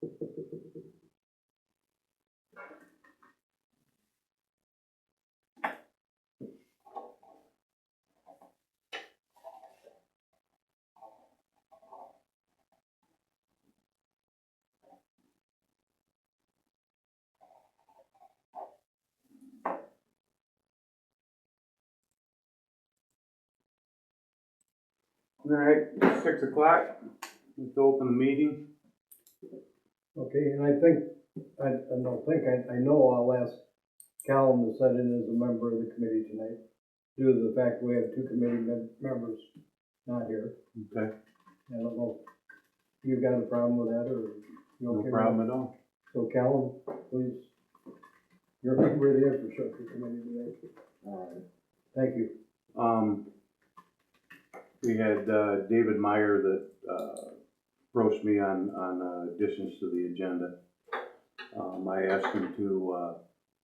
All right, 6 o'clock. Let's open the meeting. Okay, and I know I'll ask Callum to sit in as a member of the committee tonight, due to the fact we have two committee members not here. Okay. I don't know if you've got a problem with that, or you okay? No problem at all. So Callum, please, you're a member of the infrastructure committee today. All right. Thank you. We had David Meyer that approached me on additions to the agenda. I asked him to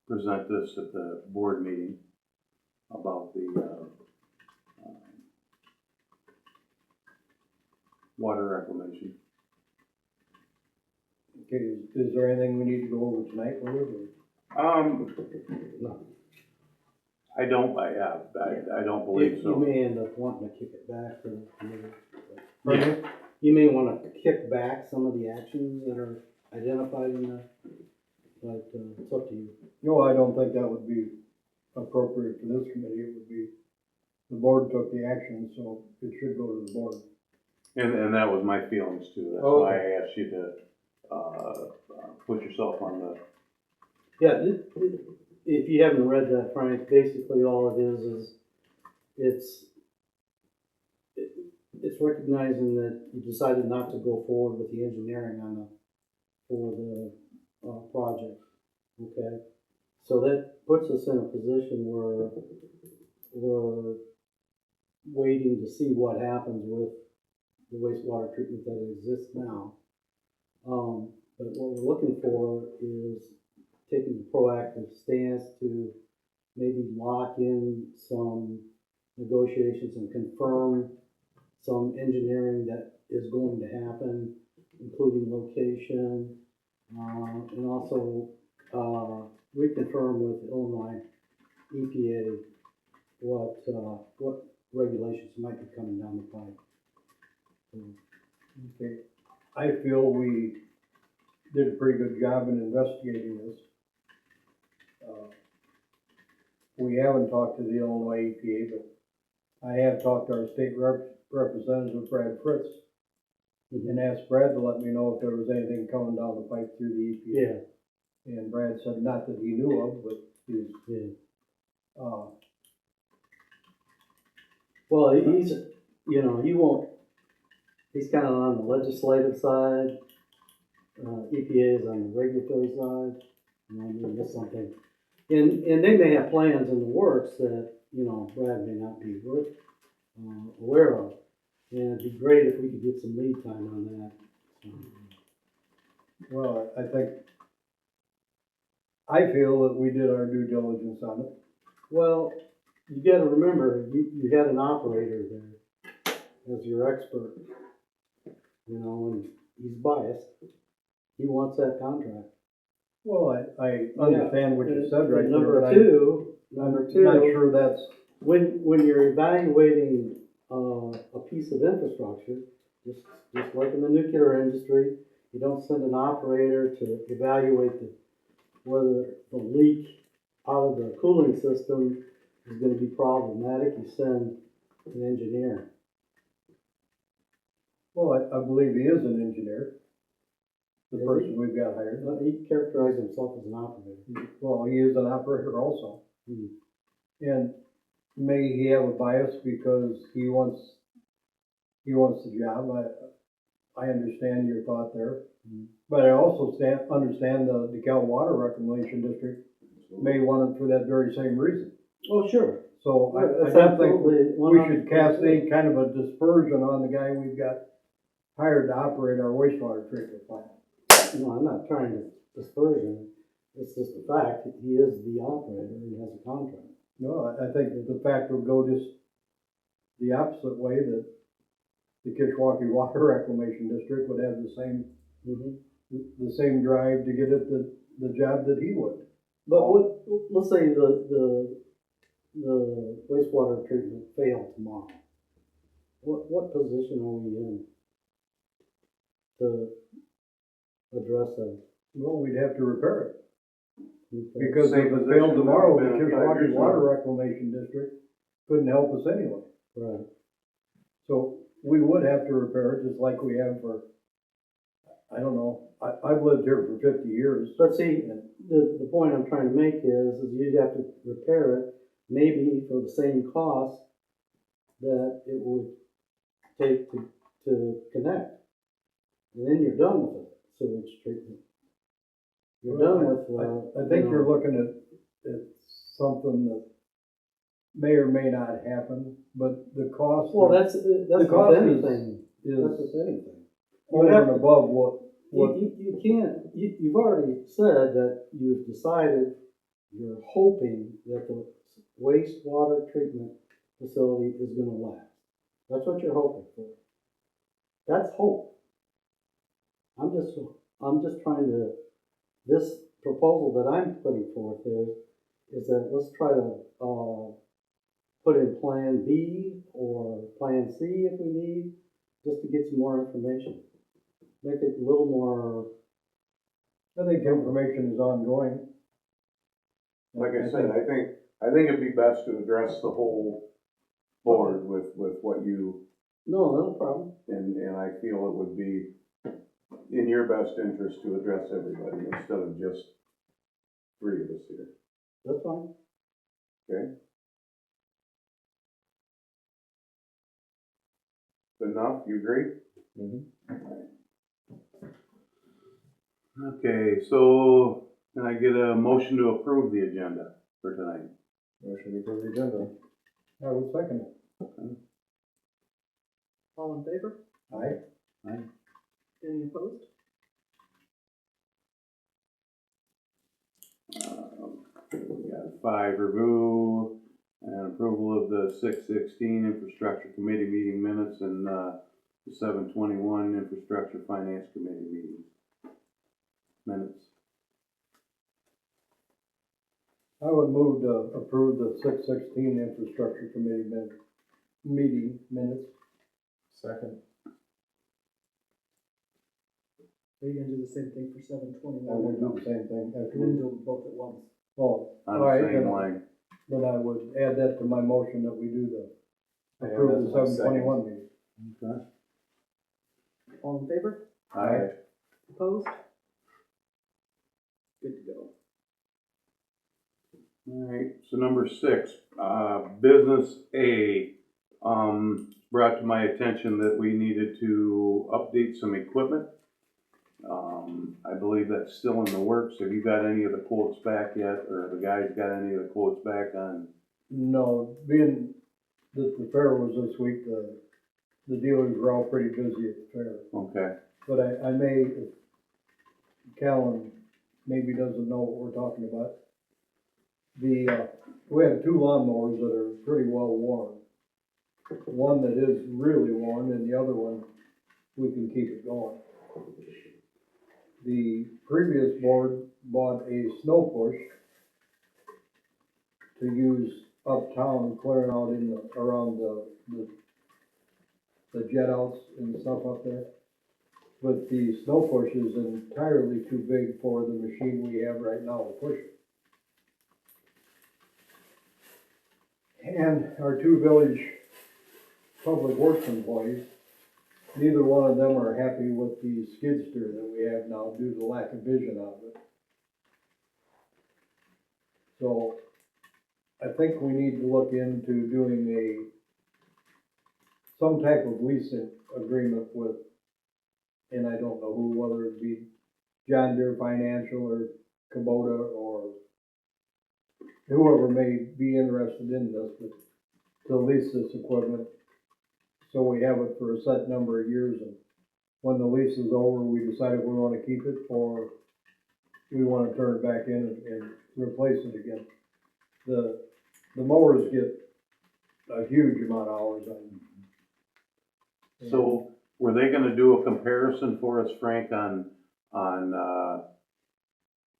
present this at the board meeting about the water reclamation. Okay, is there anything we need to go over tonight, Willard, No. I don't believe so. You may end up wanting to kick it back to the committee. Yeah. You may want to kick back some of the actions that are identified in the, but it's up to you. No, I don't think that would be appropriate for this committee. It would be, the board took the action, so it should go to the board. And that was my feelings too. That's why I asked you to put yourself on the. Yeah, if you haven't read that, Frank, basically all it is it's recognizing that you decided not to go forward with the engineering for the project. Okay, so that puts us in a position where we're waiting to see what happens with the wastewater treatment that exists now. But what we're looking for is taking a proactive stance to maybe lock in some negotiations and confirm some engineering that is going to happen, including location, and also reconfirm with Illinois EPA what regulations might be coming down the pipe. Okay, I feel we did a pretty good job in investigating this. We haven't talked to the Illinois EPA, but I have talked to our state representative, Brad Fritz, and asked Brad to let me know if there was anything coming down the pipe through the EPA. Yeah. And Brad said not that he knew of, but he's, well, he's, he won't, he's kind of on the legislative side. EPA is on the regulatory side. That's something. And they may have plans in the works that, Brad may not be aware of. And it'd be great if we could get some lead time on that. well, I feel that we did our due diligence on it. Well, you gotta remember, you had an operator there as your expert, and he's biased. He wants that contract. Well, I understand what you said right there, Number but two, I'm not sure that's, when you're evaluating a piece of infrastructure, just like in the nuclear industry, you don't send an operator to evaluate whether the leak out of the cooling system is going to be problematic. You send an engineer. well, I believe he is an engineer, the person we've got hired. He characterized himself as an operator. Well, he is an operator also. And may he have a bias because he wants the job. I understand your thought there. But I also understand the DeKalb Water Reclamation District may want it for that very same reason. Oh, sure. So I don't think we should cast any kind of a dispersion on the guy we've got hired to operate our wastewater treatment plant. No, I'm not trying to disperse him. It's just the fact that he is the operator and he has a contract. No, I think that the fact would go just the opposite way, that the Kishwaukee Water Reclamation District would have the same the same drive to get it the job that he would. But what, let's say the wastewater treatment failed tomorrow. What position are we in to address that? Well, we'd have to repair it. Okay. Because Same if it position failed tomorrow, we've the been in 5 Kishwaukee years now. Water Reclamation District couldn't help us anyway. Right. So we would have to repair it just like we have for, I don't know, I've lived here for 50 years. But see, the point I'm trying to make is you'd have to repair it, maybe for the same cost that it would take to connect. And then you're done with it, sewage treatment. You're done with, I think you're looking at something that may or may not happen, but the cost. well, that's cost with anything. is That's with anything. over have and to- above what, You can't, you've already said that you've decided, you're hoping that the wastewater treatment facility is gonna last. That's what you're hoping for. That's hope. I'm just trying to, this proposal that I'm putting forth is that let's try to, put in Plan B or Plan C if we need, just to get some more information. Make it a little more. I think information is ongoing. Like I said, I think it'd be best to address the whole board with what you, No problem. and I feel it would be in your best interest to address everybody instead of just 3 of us here, That's fine. okay? Enough, you agree? Okay, so can I get a motion to approve the agenda for tonight? Motion to approve the agenda. I would second it. All in favor? Aye. Any opposed? We got 5, review and approval of the 6/16 infrastructure committee meeting minutes and the 7/21 infrastructure finance committee meetings. Minutes. I would move to approve the 6/16 infrastructure committee meeting minutes. Second. Are you gonna do the same thing for 7/21? I would do the same thing And then afterwards. do them both at once. Oh, On all right, the same line. then I would add that to my motion that we do the, approve the 7/21 meeting. Okay. All in favor? Aye. Opposed? Good to go. Alright, so number 6, business A, brought to my attention that we needed to update some equipment. I believe that's still in the works. Have you got any of the quotes back yet, or the guys got any of the quotes back on? No, being that the fair was this week, the dealers were all pretty busy at the fair. Okay, But I may, if Callan maybe doesn't know what we're talking about. We have 2 lawnmowers that are pretty well worn. One that is really worn and the other one, we can keep it going. The previous board bought a snow push to use uptown, clearing out around the jet outs and stuff up there. But the snow push is entirely too big for the machine we have right now to push it. And our 2 village public works employees, neither one of them are happy with the skid steer that we have now due to the lack of vision out of it. So I think we need to look into doing some type of leasing agreement with, and I don't know who, whether it be John Deere Financial or Kubota or whoever may be interested in this, but to lease this equipment. So we have it for a set number of years, and when the lease is over, we decide if we wanna keep it or we wanna turn it back in and replace it again. The mowers get a huge amount of hours on them. so were they gonna do a comparison for us, Frank, on on,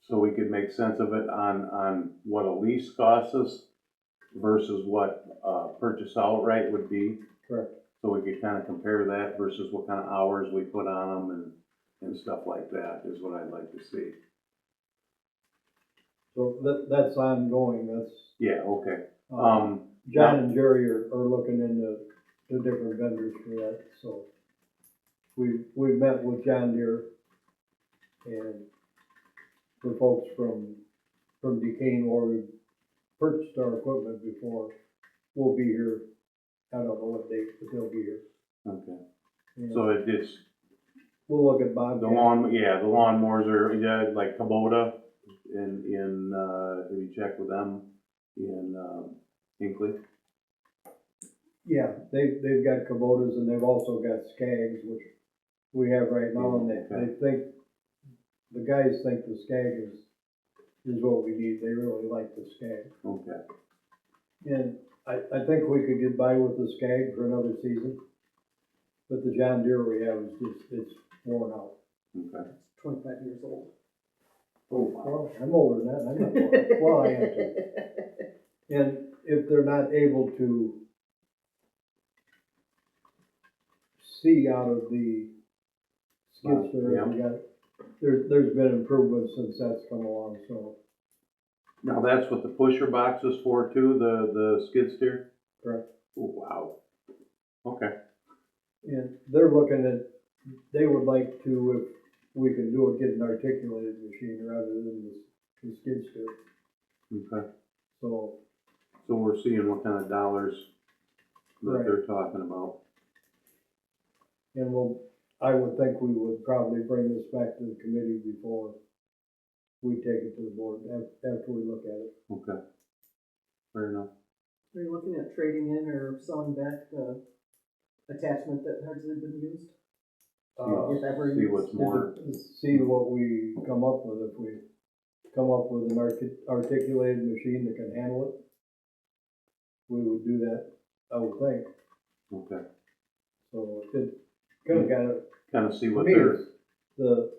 so we could make sense of it on what a lease costs us versus what, purchase outright would be. Correct. So we could kind of compare that versus what kind of hours we put on them and stuff like that is what I'd like to see. So that's ongoing, that's, Yeah, okay. John and Jerry are looking into the different vendors for that, so. We've met with John Deere and the folks from Duquesne, where we've purchased our equipment before, will be here. I don't know what date, but they'll be here. Okay. And So it's, we'll look at Bob. the lawnmowers are, yeah, like Kubota have you checked with them in, Hinkley? Yeah, they've got Kubotas and they've also got Skags, which we have right now, and they think, the guys think the Skag is what we need. They really like the Skag. Okay. And I think we could get by with the Skag for another season, but the John Deere we have is just, it's worn out. Okay. 25 years old. Oh, wow. Well, I'm older than that, I'm not worn out. Well, I am too. And if they're not able to see out of the skid steer, Yeah. we got, there's been improvements since that's come along, so. Now that's what the pusher box is for too, the skid steer? Correct. Oh, wow. Okay. And they're looking at, they would like to, if we can do it, get an articulated machine rather than the skid steer. Okay. So, So we're seeing what kind of dollars that Right. they're talking about. and I would think we would probably bring this back to the committee before we take it to the board, after we look at it. Okay. Fair enough. Are you looking at trading in or selling back the attachment that hasn't been used? If ever See used? what's more, See what we come up with. If we come up with an articulated machine that can handle it, we would do that, I would think. okay. So it kind of, Kind of see to what me, they're, it's the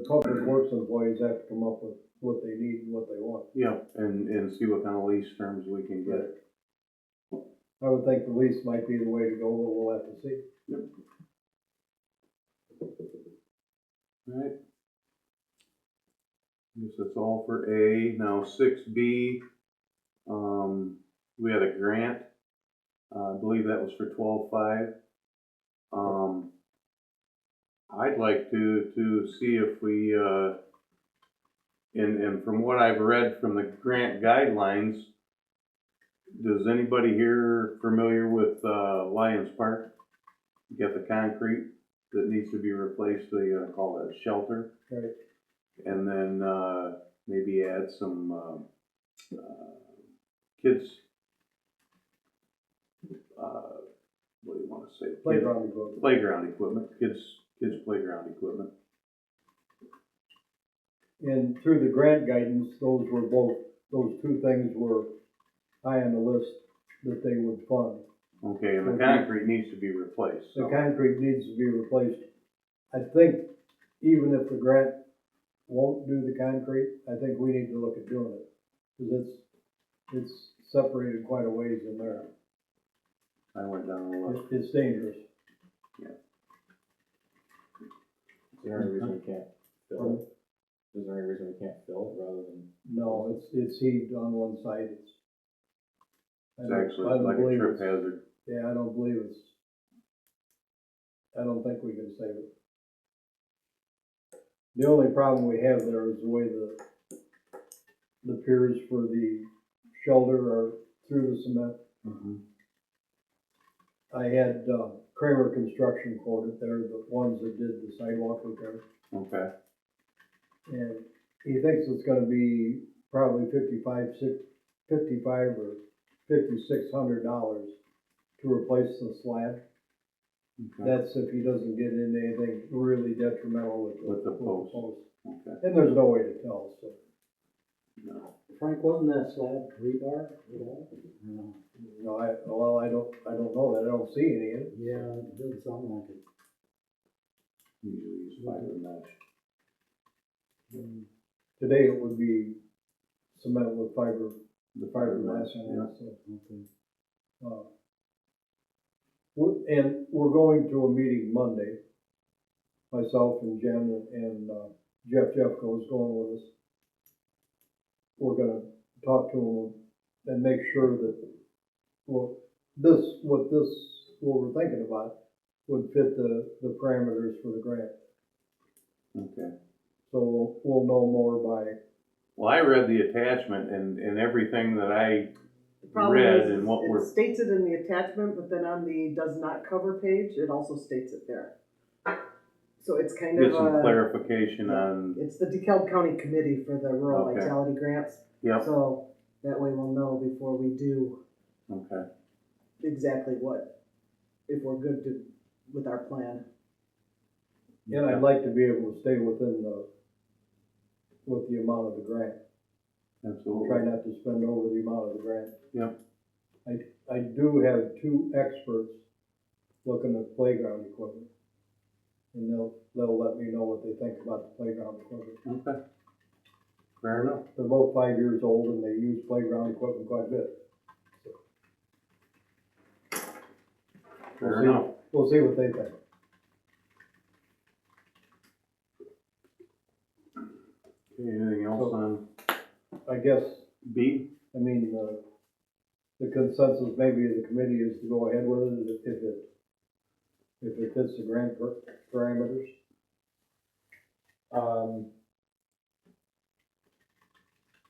public works employees have to come up with what they need and what they want. yeah, and see what kind of lease terms we can get. I would think the lease might be the way to go, but we'll have to see. Alright. Guess that's all for A. Now 6B, we had a grant. I believe that was for 12.5. I'd like to see if we, and from what I've read from the grant guidelines, does anybody here familiar with, Lions Park? You got the concrete that needs to be replaced, they call it a shelter. Right. And then, maybe add some, kids, what do you wanna say? Playground equipment. Playground equipment, kids playground equipment. And through the grant guidance, those two things were high on the list that they would fund. Okay, and the concrete needs to be replaced, The so, concrete needs to be replaced. I think even if the grant won't do the concrete, I think we need to look at doing it. Cause it's separated quite a ways in there. I went down and looked. It's dangerous. Is there any reason we can't fill it? Is there any reason we can't fill it rather than? No, it's heaved on one side. It's actually like a trip hazard. Yeah, I don't think we can save it. The only problem we have there is the way the piers for the shelter are through the cement. I had Kramer Construction quoted, they're the ones that did the sidewalk repair. Okay, And he thinks it's gonna be probably $5,500 or $5,600 to replace the slab. okay, That's if he doesn't get into anything really detrimental With the post. post. okay. And there's no way to tell, so. No. Frank, wasn't that slab rebar at all? No. No, I don't know that, I don't see any in it. Yeah, it doesn't sound like it. Usually use fiber mesh. Today it would be cement with The fiberglass yeah. on it, so. And we're going to a meeting Monday. Myself and Jen and Jeff Jeffco is going with us. We're gonna talk to him and make sure that, what we're thinking about would fit the parameters for the grant. Okay. So we'll know more by, Well, I read the attachment and everything that I The problem read is, and what it we're, states it in the attachment, but then on the does not cover page, it also states it there. So it's kind get of some clarification on, it's the DeKalb County Committee for the Rural Okay. Vitality Grants. yep, So that way we'll know before we do okay. exactly if we're good with our plan. and I'd like to be able to stay with the amount of the grant. Absolutely. Try not to spend over the amount of the grant. Yep. I do have two experts looking at playground equipment. And they'll let me know what they think about the playground equipment. Okay. Fair enough. They're both 5 years old and they use playground equipment quite a bit. Fair enough. We'll see what they think. Okay, anything else on I guess, B? I mean, the consensus maybe of the committee is to go ahead with it if it fits the grant parameters.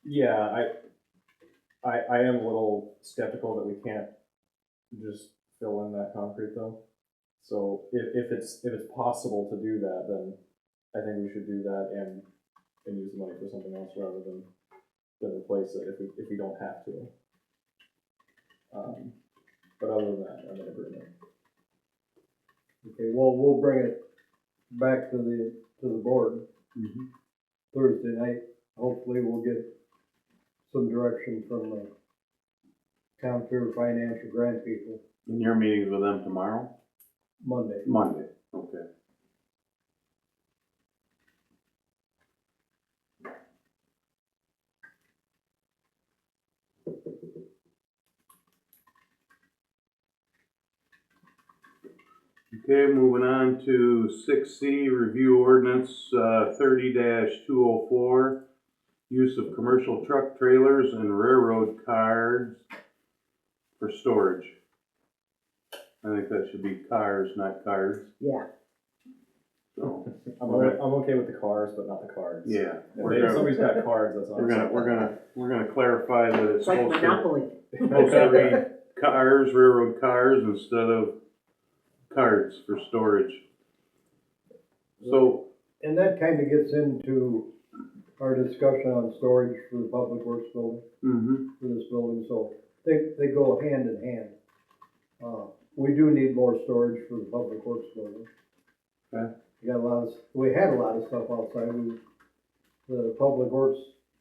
Yeah, I am a little skeptical that we can't just fill in that concrete though. So if it's possible to do that, then I think we should do that and use the money for something else rather than replace it if we don't have to. But other than that, I'm in agreement. Okay, well, we'll bring it back to the board Mm-hmm. Thursday night. Hopefully we'll get some direction from the Contour Financial Grant people And your meeting's with them tomorrow? Monday. Monday, okay. Okay, moving on to 6C, review ordinance 30-204, use of commercial truck trailers and railroad cars for storage. I think that should be cars, not cards, Yeah. so, I'm Okay. okay with the cars, but not the cards. yeah. If somebody's got cards, that's not. We're gonna clarify that it's It's like supposed to, Monopoly. supposed to read cars, railroad cars instead of cards for storage. So, And that kind of gets into our discussion on storage for the Public Works building, for this building, so they go hand in hand. We do need more storage for the Public Works building. Okay. We had a lot of stuff outside. The Public Works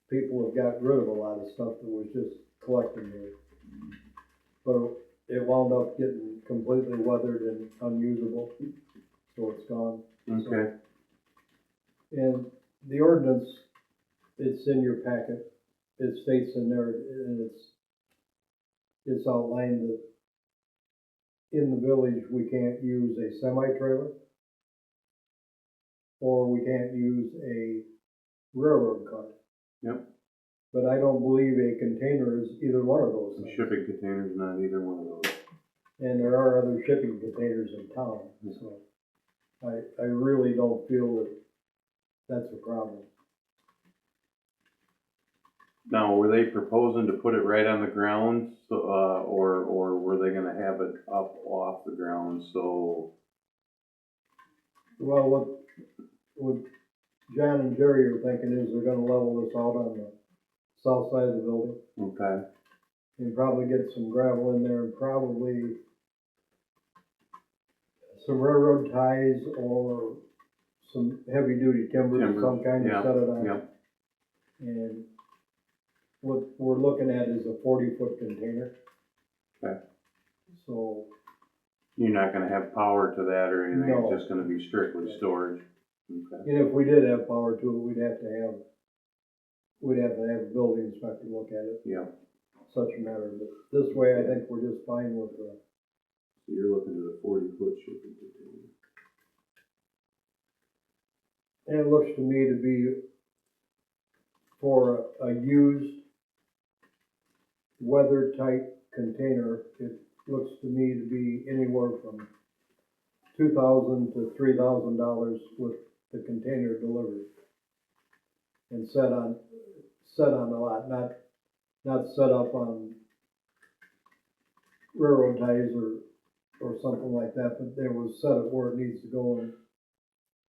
people have got rid of a lot of stuff that was just collecting here. But it wound up getting completely weathered and unusable, so it's gone. okay, And the ordinance, it's in your packet, it states in there, and it's outlined that in the village, we can't use a semi-trailer, or we can't use a railroad car. Yep. But I don't believe a container is either one of those the things. shipping container's not either one of those. And there are other shipping containers in town, so I really don't feel that that's a problem. Now, were they proposing to put it right on the ground, so, or were they gonna have it up off the ground, so? Well, what John and Jerry are thinking is they're gonna level this out on the south side of the building Okay, and probably get some gravel in there and probably some railroad ties or some heavy duty timber of some kind to yeah, set it on. yep, And what we're looking at is a 40-foot container. Okay. So, you're not gonna have power to that or anything, No. it's just gonna be strictly storage. Okay, And if we did have power to it, we'd have to have a building inspector look at it, yeah, such a matter, but this way, I think we're just fine with the, so you're looking at a 40-foot shipping container. and it looks to me to be for a used weather type container, it looks to me to be anywhere from $2,000 to $3,000 with the container delivered. And set on the lot, not set up on railroad ties or something like that, but they was set up where it needs to go, and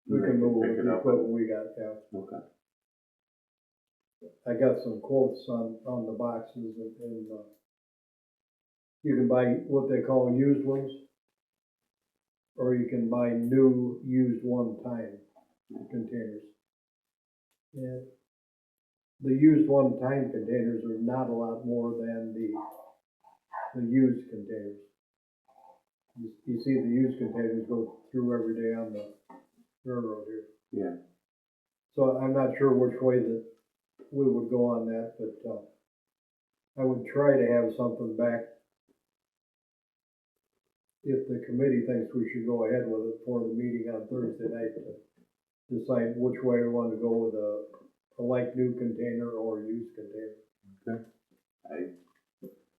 we They can move pick with it the up. equipment we got, yeah. Okay, I got some quotes on the boxes, and you can buy what they call used ones, or you can buy new used one-time containers. And the used one-time containers are not a lot more than the used containers. You see the used containers go through every day on the railroad here. yeah, So I'm not sure which way that we would go on that, but I would try to have something back if the committee thinks we should go ahead with it for the meeting on Thursday night to decide which way we want to go with a like new container or used container.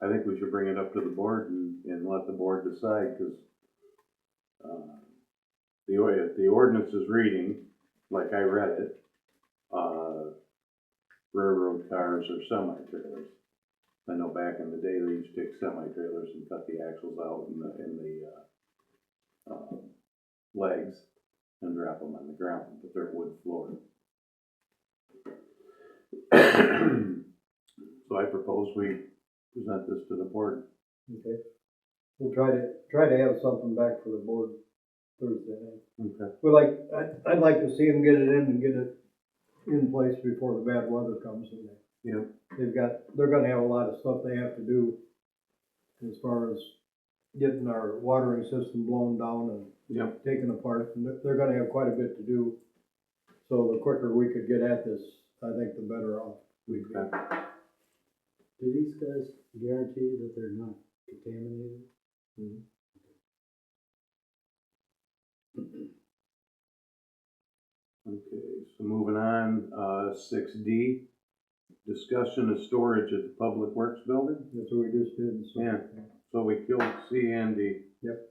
I think we should bring it up to the board and let the board decide, cause, the ordinance is reading, like I read it, railroad cars or semi-trailers. I know back in the day, they used to take semi-trailers and cut the axles out and the legs and drop them on the ground, but they're wood floored. So I propose we present this to the board. Okay. We'll try to have something back for the board Thursday night. Okay. I'd like to see them get it in and get it in place before the bad weather comes in there. Yep. They're gonna have a lot of stuff they have to do as far as getting our watering system blown down and Yep. taken apart, and they're gonna have quite a bit to do. So the quicker we could get at this, I think the better off we'd be. Okay. Do these guys guarantee that they're not contaminated? Okay, so moving on, 6D, discussion of storage at the Public Works Building. That's what we just did, so. Yeah. So we killed C and D. Yep.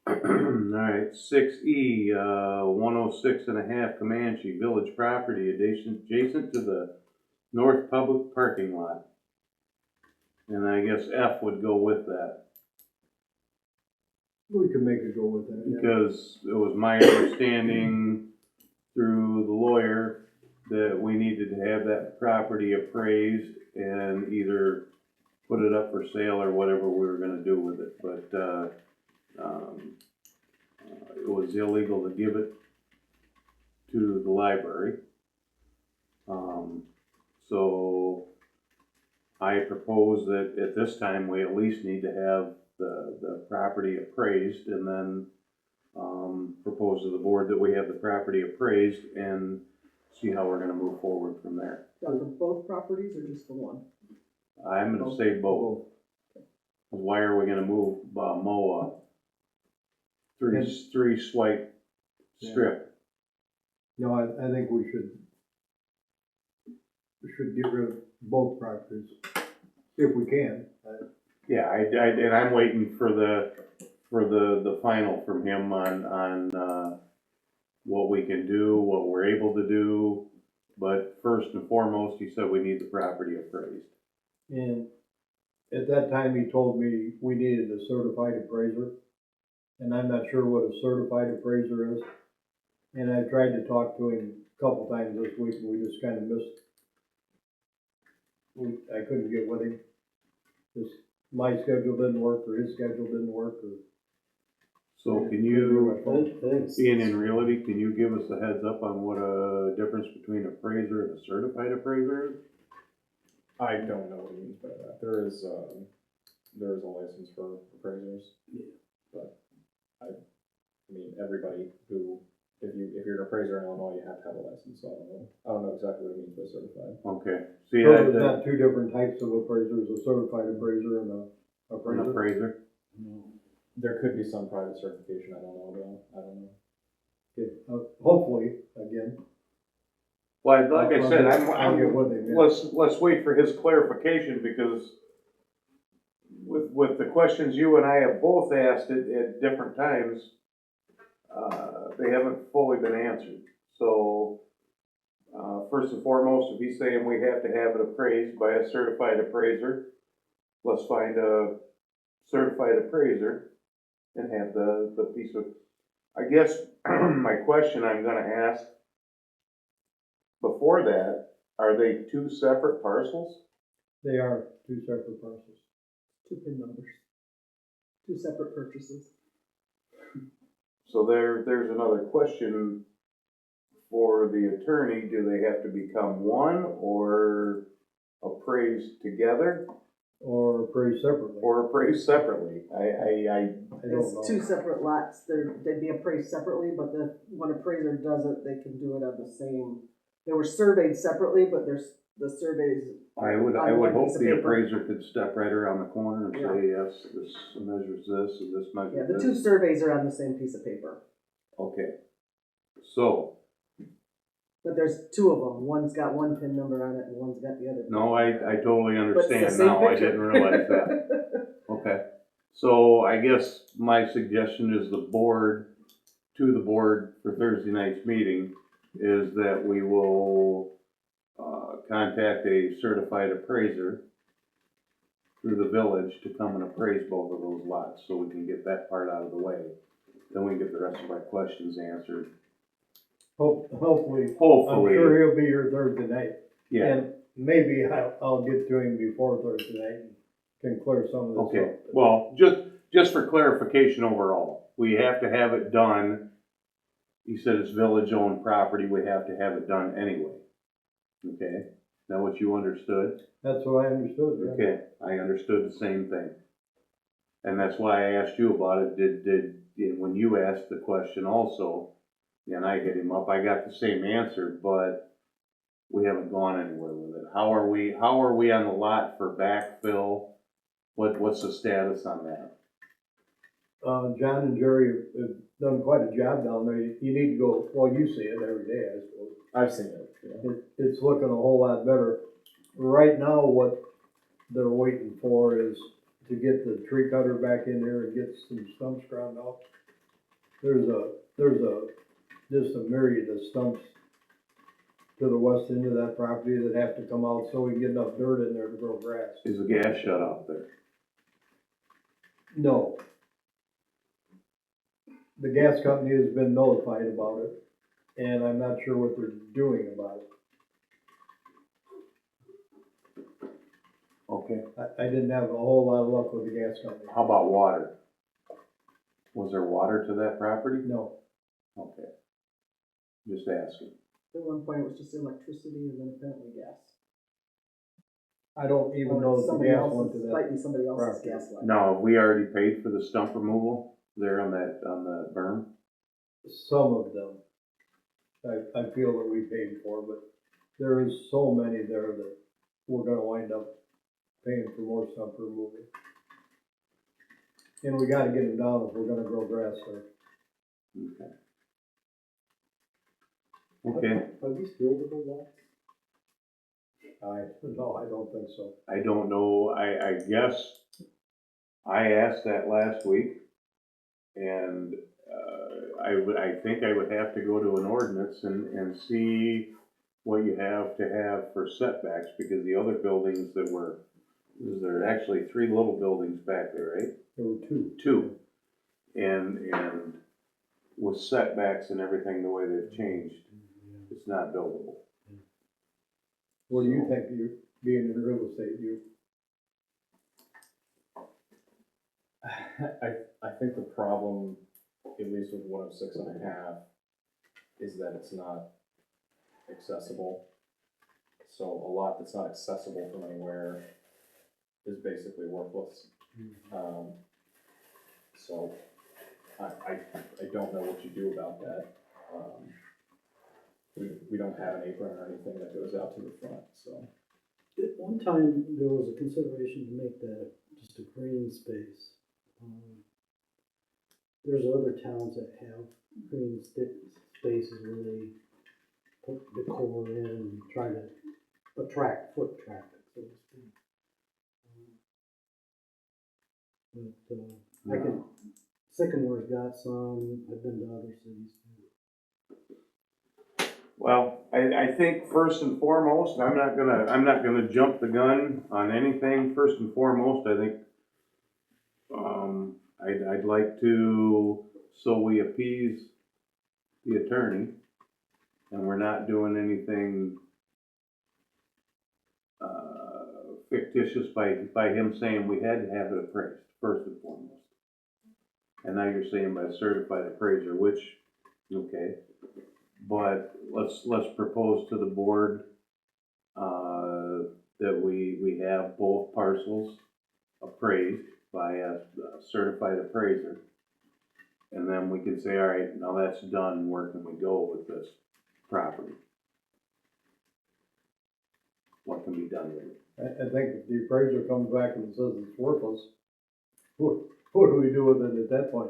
Alright, 6E, 106.5 Comanche Village property adjacent to the north public parking lot. And I guess F would go with that, We could make it go with that, yeah. because it was my understanding through the lawyer that we needed to have that property appraised and either put it up for sale or whatever we were gonna do with it, but, it was illegal to give it to the library. So I propose that at this time, we at least need to have the property appraised and then, propose to the board that we have the property appraised and see how we're gonna move forward from there. For both properties or just the one? I'm gonna say both. Why are we gonna move, mow a three swipe strip? No, I think we should get rid of both properties, if we can. Yeah, and I'm waiting for the final from him on what we can do, what we're able to do. But first and foremost, he said we need the property appraised. And at that time, he told me we needed a certified appraiser, and I'm not sure what a certified appraiser is. And I tried to talk to him a couple times this week, and we just kind of missed. I couldn't get with him. Just my schedule didn't work, or his schedule didn't work, or. So can you, Thanks. being in realty, can you give us a heads up on what a difference between appraiser and a certified appraiser is? I don't know what he means by that. There is a license for appraisers. But I mean, everybody who if you're an appraiser in Illinois, you have to have a license, so I don't know exactly what it means by certified. Okay, see, So that, there's not two different types of appraisers, a certified appraiser and a an appraiser? appraiser, There could be some private certification, I don't know about, I don't know. Okay, hopefully, again. well, like I said, I'll get what they meant. let's wait for his clarification, because with the questions you and I have both asked at different times, they haven't fully been answered. So, first and foremost, if he's saying we have to have it appraised by a certified appraiser, let's find a certified appraiser and have the piece of, I guess, my question I'm gonna ask before that, are they two separate parcels? They are two separate parcels. 2 PIN numbers, 2 separate purchases. So there's another question for the attorney, do they have to become one or appraised together Or appraised separately. or appraised separately? I don't It's know. 2 separate lots, they'd be appraised separately, but when appraiser does it, they can do it on the same, they were surveyed separately, but there's, the surveys. I would on one hope piece of the paper. appraiser could step right around the corner and say, yes, this measures this and this Yeah, measures the this. 2 surveys are on the same piece of paper, Okay, so, but there's 2 of them, one's got 1 PIN number on it and one's got the other. no, I totally But it's the understand same now, I picture. didn't realize that. Okay, so I guess my suggestion is the board for Thursday night's meeting is that we will contact a certified appraiser through the village to come and appraise both of those lots, so we can get that part out of the way. Then we can get the rest of our questions answered. Hopefully, I'm Hopefully, sure he'll be here Thursday night. yeah, And maybe I'll get to him before Thursday night and can clear some of this up. okay. Well, just for clarification overall, we have to have it done. You said it's village-owned property, we have to have it done anyway. Okay, is that what you understood? That's what I understood, yeah. Okay, I understood the same thing. And that's why I asked you about it, when you asked the question also, and I hit him up, I got the same answer, but we haven't gone anywhere with it. How are we on the lot for backfill? What's the status on that? John and Jerry have done quite a job down there. You need to go, well, you see it every day, I suppose. I've seen it, yeah. It's looking a whole lot better. Right now, what they're waiting for is to get the tree cutter back in there and get some stumps ground out. There's just a myriad of stumps to the west end of that property that have to come out so we can get enough dirt in there to grow grass. Is the gas shut off there? No. The gas company has been notified about it, and I'm not sure what they're doing about it. Okay, I didn't have a whole lot of luck with the gas company. how about water? Was there water to that property? No. Okay. Just asking. At one point it was just electricity and then apparently gas. I don't even know if the Somebody gas went to else's, that. might be somebody else's property. gas line. No, we already paid for the stump removal there on the berm? Some of them, I feel that we paid for, but there is so many there that we're gonna wind up paying for more stump removal. And we gotta get them down if we're gonna grow grass there. Okay, Are these buildable lots? No, I don't think so. I don't know, I guess I asked that last week, and, I think I would have to go to an ordinance and see what you have to have for setbacks, because the other buildings that were, there are actually 3 little buildings back there, right? There were two. 2. And with setbacks and everything, the way they've changed, it's not buildable. What do you think, you, being in real estate, I think the problem, at least with 106.5, is that it's not accessible. So a lot that's not accessible from anywhere is basically worthless. So I don't know what you do about that. We don't have an apron or anything that goes out to the front, so. At one time, there was a consideration to make that just a green space. There's other towns that have green spaces where they put decor in and try to attract foot traffic, so to speak. But, I can, Sycamore's got some, I've been to other cities too. Well, I think first and foremost, I'm not gonna jump the gun on anything. First and foremost, I think, I'd like to, so we appease the attorney, and we're not doing anything, fictitious by him saying we had to have it appraised, first and foremost. And now you're saying by a certified appraiser, which, okay, but let's propose to the board, that we have both parcels appraised by a certified appraiser. And then we can say, all right, now that's done, where can we go with this property? What can be done with it? I think if the appraiser comes back and says it's worthless, what do we do with it at that point?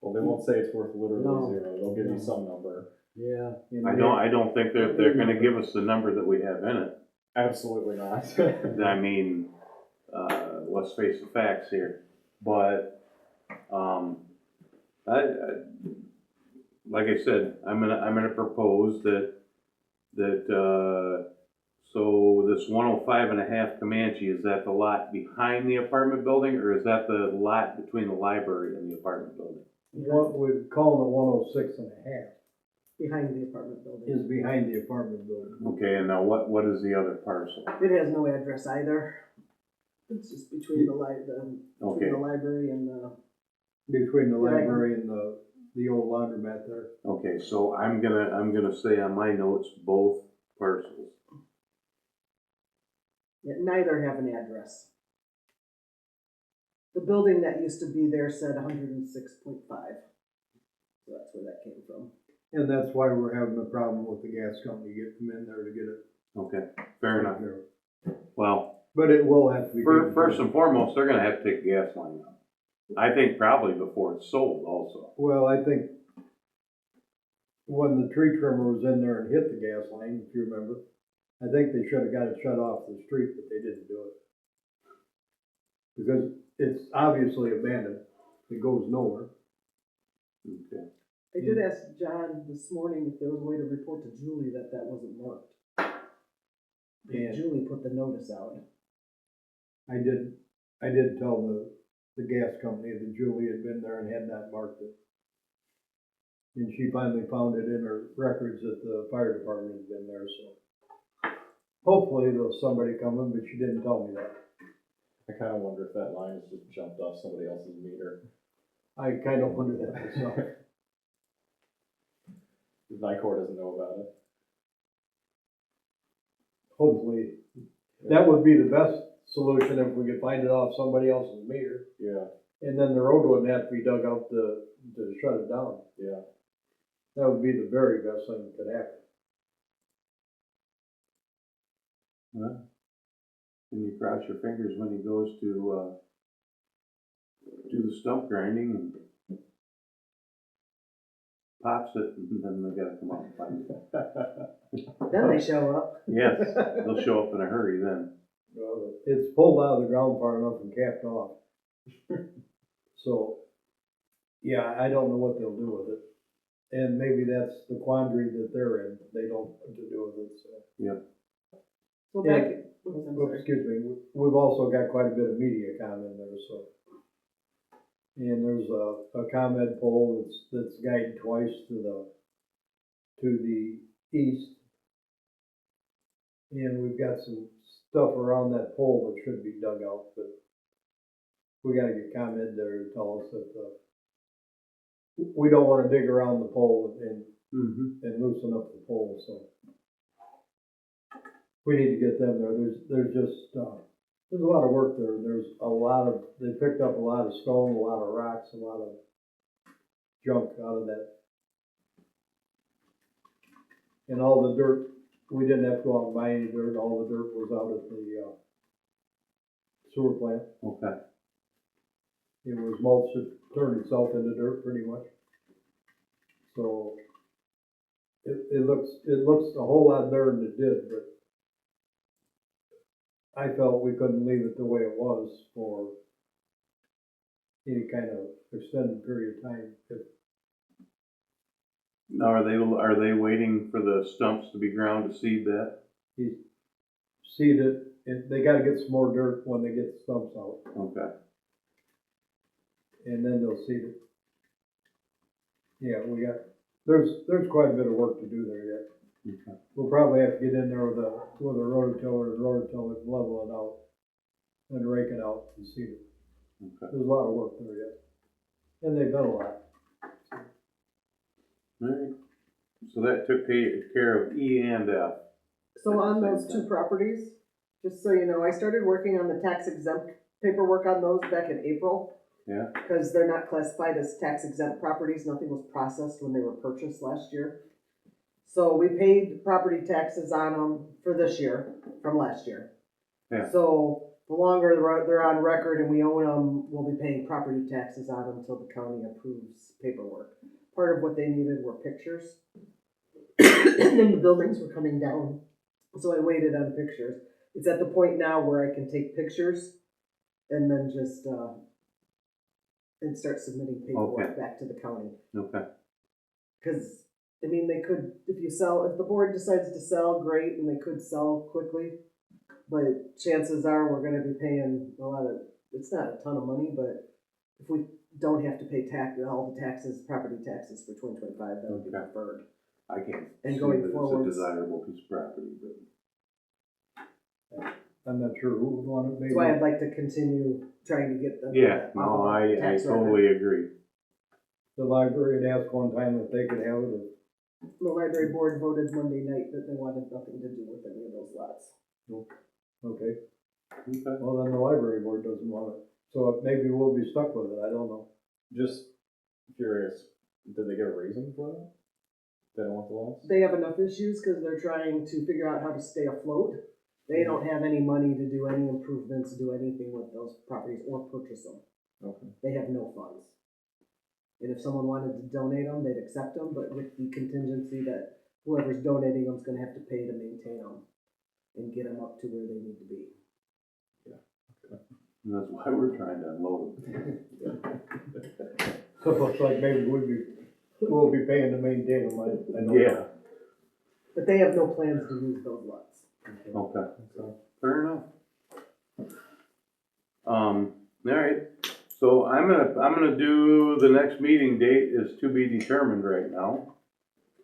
Well, they won't say it's worth literally No. zero, they'll give No. you some number. Yeah. I don't think they're gonna give us the number that we have in it. Absolutely not. I mean, let's face the facts here, but, like I said, I'm gonna propose that, so this 105.5 Comanche, is that the lot behind the apartment building, or is that the lot between the library and the apartment building? What we're calling the 106.5 Behind the apartment building. is behind the apartment building. Okay, and now what is the other parcel? It has no address either. It's just between the Okay. library and the, Between the Yeah, I can- library and the old laundromat there. Okay, so I'm gonna say on my notes, both parcels. yeah, neither have an address. The building that used to be there said 106.5. So that's where that came from. And that's why we're having a problem with the gas company getting them in there to get it. Okay, fair enough. taken care of. Well, But it will have to be. taken first care and foremost, they're gonna have to take the gas line out. I think probably before it's sold also. of. Well, I think when the tree trimmer was in there and hit the gas line, if you remember, I think they should have got it shut off the street, but they didn't do it. Because it's obviously abandoned. It goes nowhere. Okay. I did ask John this morning if there was a way to report to Julie that wasn't marked. Yeah. Julie put the notice out. I did tell the gas company that Julie had been there and had not marked it. And she finally found it in her records that the fire department had been there, so. Hopefully there's somebody coming, but she didn't tell me that. I kinda wonder if that line has just jumped off somebody else's meter. I kinda wonder that myself. Nycor doesn't know about it. Hopefully, that would be the best solution if we could find it off somebody else's meter. Yeah, And then the road wouldn't have to be dug out to shut it down. yeah. That would be the very best thing that could happen. Well, and you cross your fingers when he goes to, do the stump grinding and pops it, and then they gotta come out and find it. Then they show up. Yes, they'll show up in a hurry then. Well, it's pulled out of the ground far enough and capped off. So, yeah, I don't know what they'll do with it. And maybe that's the quandary that they're in. They don't know what to do with it, so. Yep. So Yeah. back, I'm sorry. Excuse me, we've also got quite a bit of media comment there, so. And there's a comment pole that's guided twice to the east. And we've got some stuff around that pole that should be dug out, but we gotta get comment there to tell us that, we don't wanna dig around the pole and loosen up the pole, so. We need to get them there. There's just, there's a lot of work there. They picked up a lot of stone, a lot of rocks, a lot of junk out of that And all the dirt, we didn't have to go out and buy any dirt, all the dirt was out at the, sewer plant. Okay. It was mulched, it turned itself into dirt pretty much. So, it looks a whole lot better than it did, but I felt we couldn't leave it the way it was for any kind of extended period of time. Now, are they waiting for the stumps to be ground to seed that? He seeded, and they gotta get some more dirt when they get the stumps out, Okay. and then they'll seed it. Yeah, there's quite a bit of work to do there yet. Okay. We'll probably have to get in there with a rototiller and level it out, and rake it out and seed it. Okay. There's a lot of work there yet, and they've done a lot. Alright. So that took care of E and F. So on those two properties, just so you know, I started working on the tax exempt paperwork on those back in April. Yeah. Because they're not classified as tax exempt properties, nothing was processed when they were purchased last year. So we paid property taxes on them for this year, from last year. Yeah. So the longer they're on record and we own them, we'll be paying property taxes on them until the county approves paperwork. Part of what they needed were pictures. And then the buildings were coming down, so I waited on pictures. It's at the point now where I can take pictures and then just, and start submitting paperwork Okay. back to the county. Okay. Cause, I mean, they could, if the board decides to sell, great, and they could sell quickly. But chances are we're gonna be paying a lot of, it's not a ton of money, but if we don't have to pay all the taxes, property taxes for 2025, that would be Okay. preferred. I can't And see going that it's a forwards. desirable piece of property, but. I'm not sure who would want it, maybe. That's why I'd like to continue trying to get them. Yeah, no, I totally agree. The library had asked one time if they could have it. The library board voted Monday night that they wanted nothing to do with any of those lots. Okay, Okay. well, then the library board doesn't want it. So maybe we'll be stuck with it, I don't know. Just curious, did they give a reason for that? They don't want the lots? They have enough issues because they're trying to figure out how to stay afloat. They don't have any money to do any improvements, do anything with those properties or purchase them. Okay. They have no funds. And if someone wanted to donate them, they'd accept them, but with the contingency that whoever's donating them is gonna have to pay to maintain them and get them up to where they need to be. And that's why we're trying to unload them. So it looks like maybe we'll be paying to maintain them, I don't know. Yeah. But they have no plans to use those lots. Okay. Fair enough. Alright, so I'm gonna do, the next meeting date is to be determined right now.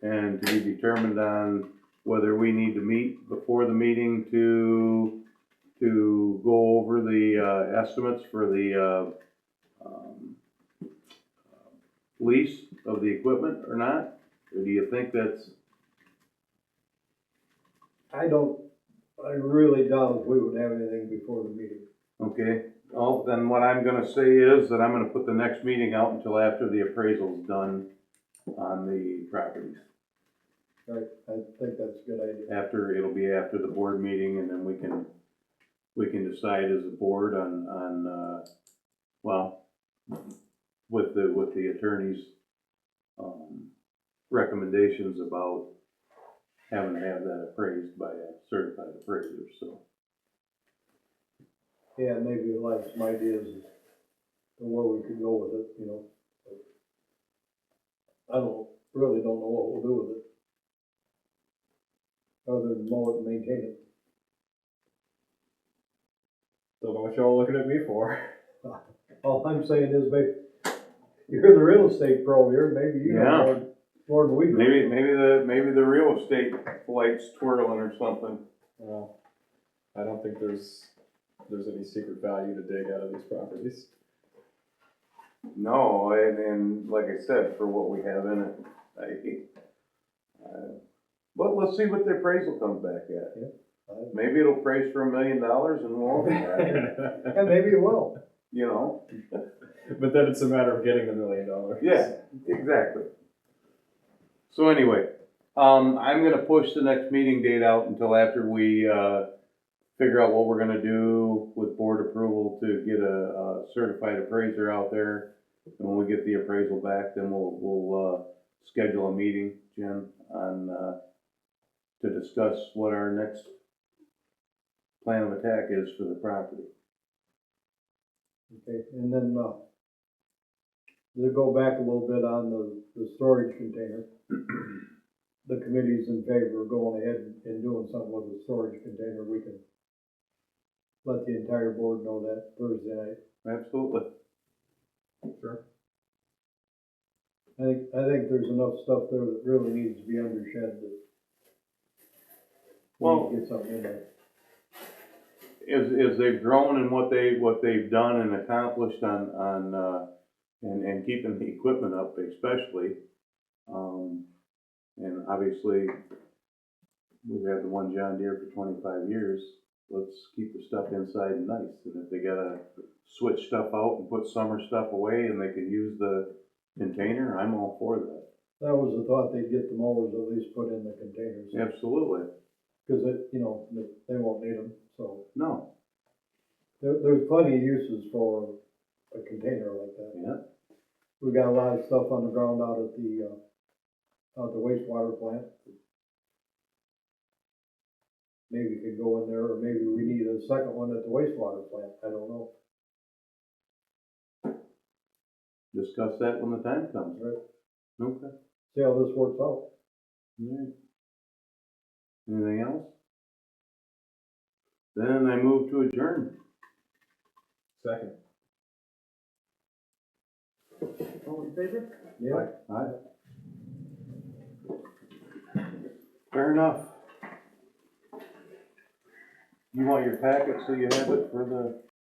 And to be determined on whether we need to meet before the meeting to go over the, estimates for the, lease of the equipment or not? Or do you think that's, I really doubt if we would have anything before the meeting. okay? Well, then what I'm gonna say is that I'm gonna put the next meeting out until after the appraisal's done on the properties. Right, I think that's a good idea. It'll be after the board meeting, and then we can decide as a board on, well, with the attorney's, recommendations about having to have that appraised by a certified appraiser, so. Yeah, maybe like some ideas as to where we could go with it, you know. I really don't know what we'll do with it. Other than mow it and maintain it. Don't know what y'all looking at me for. All I'm saying is, maybe, you're the real estate pro here, maybe you know more than we do. Maybe the real estate light's twirling or something. Well, I don't think there's any secret value to dig out of these properties. No, and like I said, for what we have in it, but let's see what the appraisal comes back at. Maybe it'll price for $1 million and we'll, Yeah, maybe it will. you know. But then it's a matter of getting the $1 million. Yeah, exactly. So anyway, I'm gonna push the next meeting date out until after we, figure out what we're gonna do with board approval to get a certified appraiser out there. And when we get the appraisal back, then we'll schedule a meeting, Jen, on, to discuss what our next plan of attack is for the property. Okay, and then, to go back a little bit on the storage container. The committee's in favor of going ahead and doing something with the storage container. We can let the entire board know that Thursday night. Absolutely. Sure. I think there's enough stuff there that really needs to be undershed that. Well- we need to get something in there. As they've grown and what they've done and accomplished on and keeping the equipment up especially, and obviously, we've had the one John Deere for 25 years, let's keep the stuff inside and nice, and if they gotta switch stuff out and put summer stuff away and they can use the container, I'm all for that. That was the thought, they'd get the mowers at least put in the containers. Absolutely. Cause they won't need them, so. No, There's plenty of uses for a container like that. yeah, We got a lot of stuff on the ground out at the wastewater plant. Maybe it could go in there, or maybe we need a second one at the wastewater plant, I don't know. discuss that when the time comes. Right. Okay. See how this works out. Alright. Anything else? Then I move to adjourn. Second. All in favor? Yeah. Aye. Fair enough. You want your packet so you have it for the